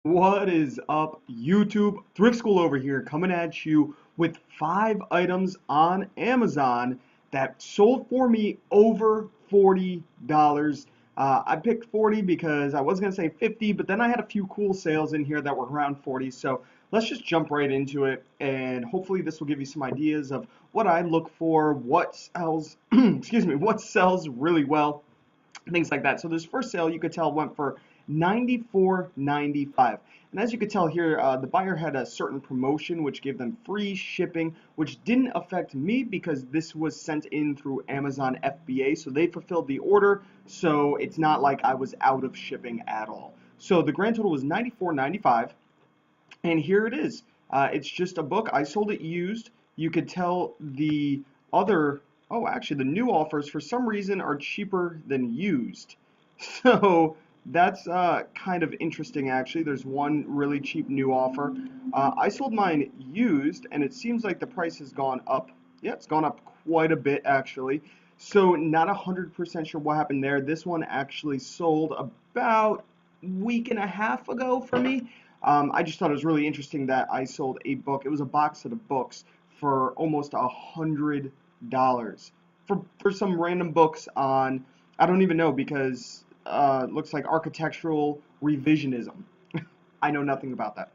What is up, YouTube? Thrift School over here coming at you with 5 items on Amazon that sold for me over $40. I picked 40 because I was going to say 50, but then I had a few cool sales in here that were around 40. So let's just jump right into it, and hopefully this will give you some ideas of what I look for, what sells, excuse me, what sells really well, things like that. So this first sale, you could tell, went for 94.95. And as you could tell here, the buyer had a certain promotion which gave them free shipping, which didn't affect me because this was sent in through Amazon FBA, so they fulfilled the order, so it's not like I was out of shipping at all. So the grand total was 94.95, and here it is. It's just a book. I sold it used. You could tell the other, oh, actually, the new offers for some reason are cheaper than used. So that's kind of interesting, actually. There's one really cheap new offer. I sold mine used, and it seems like the price has gone up. Yeah, it's gone up quite a bit, actually. So not 100% sure what happened there. This one actually sold about a week and a half ago for me. I just thought it was really interesting that I sold a book. It was a box set of books for almost $100 for some random books on, I don't even know, because it looks like architectural revisionism. I know nothing about that.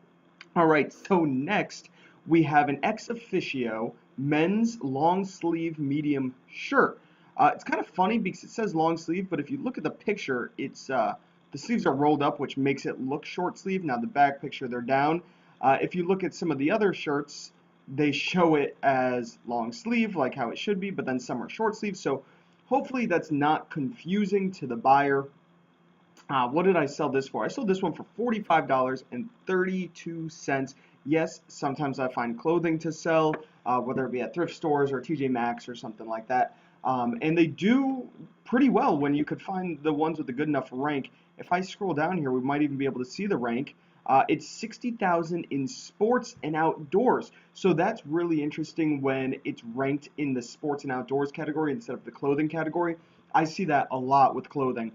All right, so next we have an ex officio men's long sleeve medium shirt. It's kind of funny because it says long sleeve, but if you look at the picture, it's the sleeves are rolled up, which makes it look short sleeve. Now the back picture, they're down. If you look at some of the other shirts, they show it as long sleeve, like how it should be, but then some are short sleeve. So hopefully that's not confusing to the buyer. What did I sell this for? I sold this one for $45.32. Yes, sometimes I find clothing to sell, whether it be at thrift stores or TJ Maxx or something like that. And they do pretty well when you could find the ones with a good enough rank. If I scroll down here, we might even be able to see the rank. It's 60,000 in sports and outdoors. So that's really interesting when it's ranked in the sports and outdoors category instead of the clothing category. I see that a lot with clothing.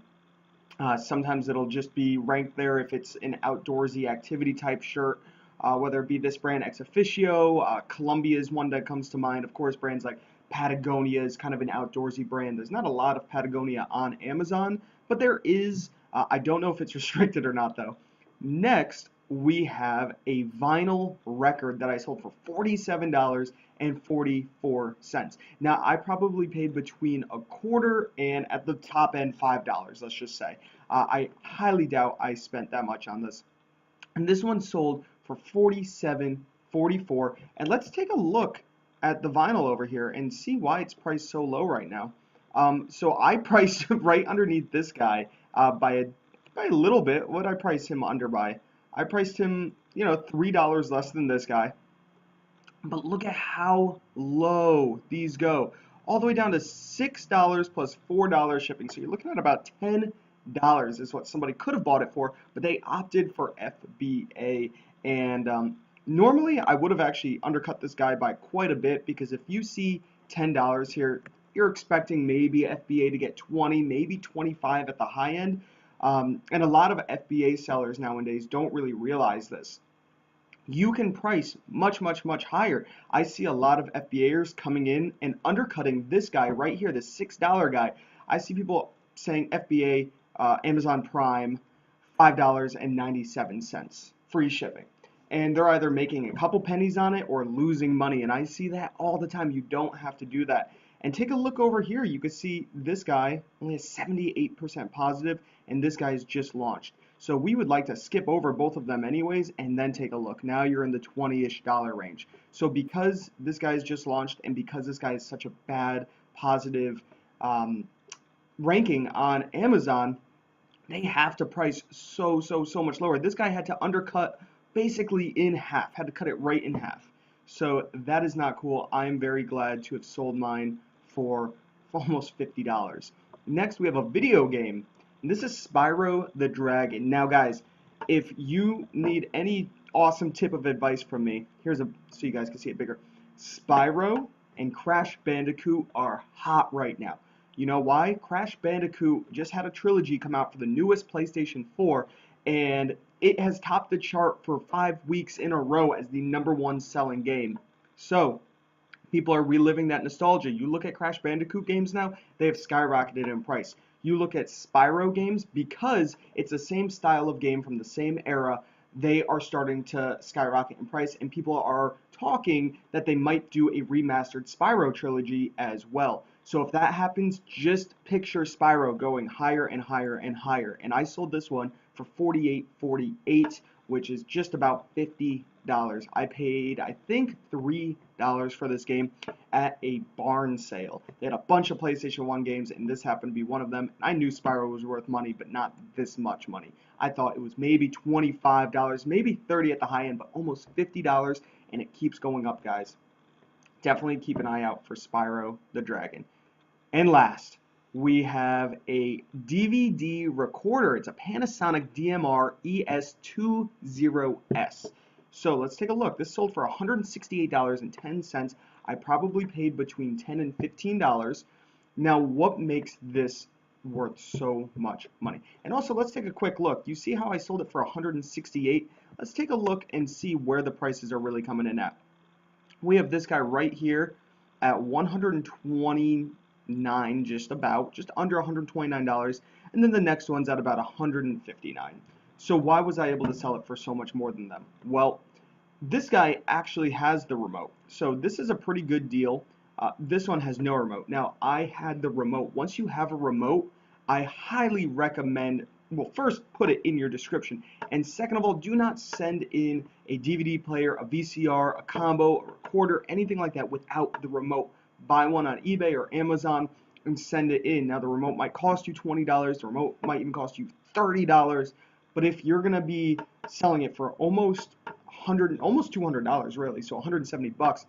Sometimes it'll just be ranked there if it's an outdoorsy activity type shirt, whether it be this brand Ex Officio. Columbia is one that comes to mind. Of course, brands like Patagonia is kind of an outdoorsy brand. There's not a lot of Patagonia on Amazon, but there is. I don't know if it's restricted or not, though. Next, we have a vinyl record that I sold for $47.44. Now, I probably paid between a quarter and at the top end $5, let's just say. I highly doubt I spent that much on this. And this one sold for $47.44. And let's take a look at the vinyl over here and see why it's priced so low right now. So I priced right underneath this guy by a little bit. What did I price him under by? I priced him, $3 less than this guy. But look at how low these go. All the way down to $6 plus $4 shipping. So you're looking at about $10 is what somebody could have bought it for, but they opted for FBA. And normally I would have actually undercut this guy by quite a bit, because if you see $10 here, you're expecting maybe FBA to get 20, maybe 25 at the high end. And a lot of FBA sellers nowadays don't really realize this. You can price much, much, much higher. I see a lot of FBAers coming in and undercutting this guy right here, this $6 guy. I see people saying FBA, Amazon Prime, $5.97, free shipping. And they're either making a couple pennies on it or losing money. And I see that all the time. You don't have to do that. And take a look over here. You can see this guy only has 78% positive, and this guy is just launched. So we would like to skip over both of them anyways and then take a look. Now you're in the 20-ish dollar range. So because this guy is just launched and because this guy is such a bad positive ranking on Amazon, they have to price so much lower. This guy had to undercut basically in half, had to cut it right in half. So that is not cool. I'm very glad to have sold mine for almost $50. Next, we have a video game. And this is Spyro the Dragon. Now, guys, if you need any awesome tip of advice from me, here's so you guys can see it bigger. Spyro and Crash Bandicoot are hot right now. You know why? Crash Bandicoot just had a trilogy come out for the newest PlayStation 4, and it has topped the chart for 5 weeks in a row as the #1 selling game. So people are reliving that nostalgia. You look at Crash Bandicoot games now, they have skyrocketed in price. You look at Spyro games, because it's the same style of game from the same era, they are starting to skyrocket in price, and people are talking that they might do a remastered Spyro trilogy as well. So if that happens, just picture Spyro going higher and higher and higher. And I sold this one for $48.48, which is just about $50. I paid, I think, $3 for this game at a barn sale. They had a bunch of PlayStation 1 games, and this happened to be one of them. I knew Spyro was worth money, but not this much money. I thought it was maybe $25, maybe $30 at the high end, but almost $50, and it keeps going up, guys. Definitely keep an eye out for Spyro the Dragon. And last, we have a DVD recorder. It's a Panasonic DMR ES20S. So let's take a look. This sold for $168.10. I probably paid between $10 and $15. Now, what makes this worth so much money? And also, let's take a quick look. You see how I sold it for $168? Let's take a look and see where the prices are really coming in at. We have this guy right here at $129, just under $129, and then the next one's at about $159. So why was I able to sell it for so much more than them? Well, this guy actually has the remote, so this is a pretty good deal. This one has no remote. Now, I had the remote. Once you have a remote, I highly recommend, well, first, put it in your description, and second of all, do not send in a DVD player, a VCR, a combo, a recorder, anything like that without the remote. Buy one on eBay or Amazon and send it in. Now, the remote might cost you $20, the remote might even cost you $30, but if you're going to be selling it for almost $200 really, so 170 bucks,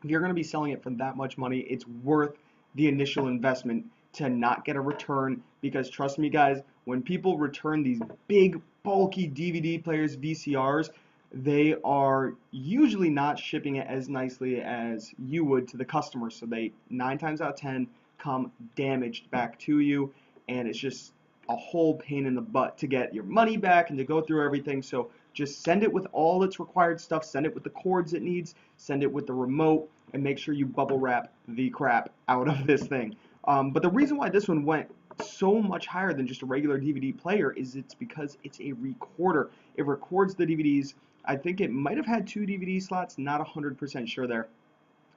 if you're going to be selling it for that much money, it's worth the initial investment to not get a return, because trust me guys, when people return these big bulky DVD players, VCRs, they are usually not shipping it as nicely as you would to the customer, so they 9 times out of 10 come damaged back to you, and it's just a whole pain in the butt to get your money back and to go through everything. So just send it with all its required stuff, send it with the cords it needs, send it with the remote, and make sure you bubble wrap the crap out of this thing. But the reason why this one went so much higher than just a regular DVD player is it's because it's a recorder. It records the DVDs. I think it might have had 2 DVD slots, not 100% sure there,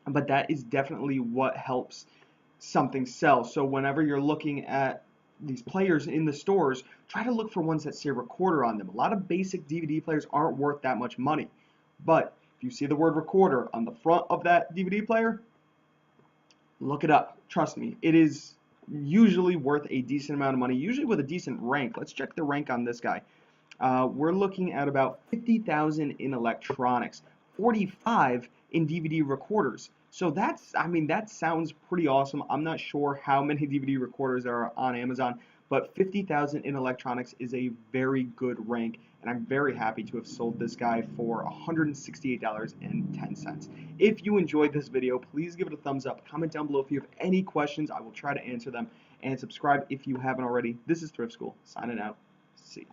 but that is definitely what helps something sell. So whenever you're looking at these players in the stores, try to look for ones that say recorder on them. A lot of basic DVD players aren't worth that much money, but if you see the word recorder on the front of that DVD player, look it up. Trust me, it is usually worth a decent amount of money, usually with a decent rank. Let's check the rank on this guy. We're looking at about 50,000 in electronics, 45 in DVD recorders. So that's, I mean, that sounds pretty awesome. I'm not sure how many DVD recorders are on Amazon, but 50,000 in electronics is a very good rank, and I'm very happy to have sold this guy for $168.10. If you enjoyed this video, please give it a thumbs up. Comment down below if you have any questions. I will try to answer them, and subscribe if you haven't already. This is Thrift School, signing out. See ya.